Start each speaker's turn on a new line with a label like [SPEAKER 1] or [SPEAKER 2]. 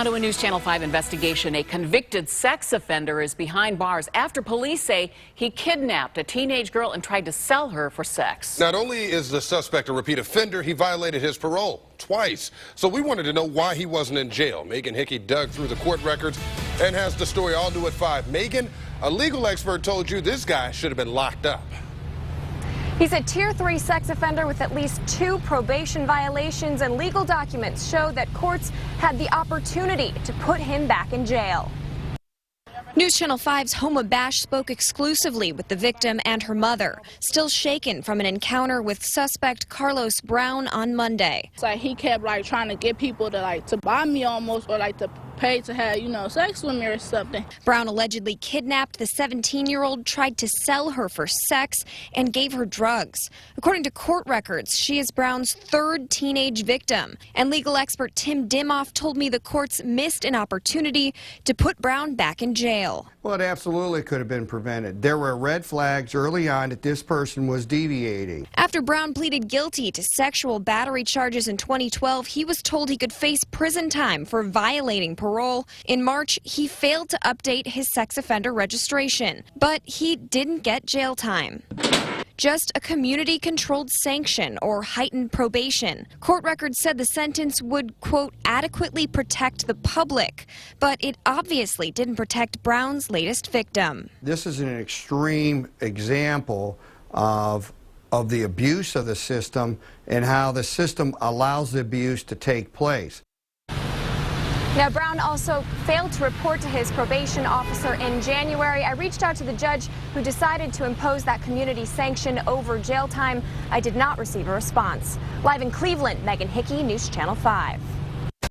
[SPEAKER 1] Now to a News Channel 5 investigation. A convicted sex offender is behind bars after police say he kidnapped a teenage girl and tried to sell her for sex.
[SPEAKER 2] Not only is the suspect a repeat offender, he violated his parole twice. So we wanted to know why he wasn't in jail. Megan Hickey dug through the court records and has the story all new at 5. Megan, a legal expert told you this guy should have been locked up.
[SPEAKER 3] He's a Tier 3 sex offender with at least 2 probation violations, and legal documents show that courts had the opportunity to put him back in jail.
[SPEAKER 4] News Channel 5's Homa Bash spoke exclusively with the victim and her mother, still shaken from an encounter with suspect Carlos Brown on Monday.
[SPEAKER 5] It's like he kept trying to get people to buy me almost, or to pay to have, sex with me or something.
[SPEAKER 4] Brown allegedly kidnapped the 17-year-old, tried to sell her for sex, and gave her drugs. According to court records, she is Brown's 3rd teenage victim. And legal expert Tim Dimoff told me the courts missed an opportunity to put Brown back in jail.
[SPEAKER 6] Well, it absolutely could have been prevented. There were red flags early on that this person was deviating.
[SPEAKER 4] After Brown pleaded guilty to sexual battery charges in 2012, he was told he could face prison time for violating parole. In March, he failed to update his sex offender registration, but he didn't get jail time. Just a community-controlled sanction or heightened probation. Court records said the sentence would, quote, adequately protect the public, but it obviously didn't protect Brown's latest victim.
[SPEAKER 6] This is an extreme example of the abuse of the system and how the system allows the abuse to take place.
[SPEAKER 3] Now, Brown also failed to report to his probation officer in January. I reached out to the judge who decided to impose that community sanction over jail time. I did not receive a response. Live in Cleveland, Megan Hickey, News Channel 5.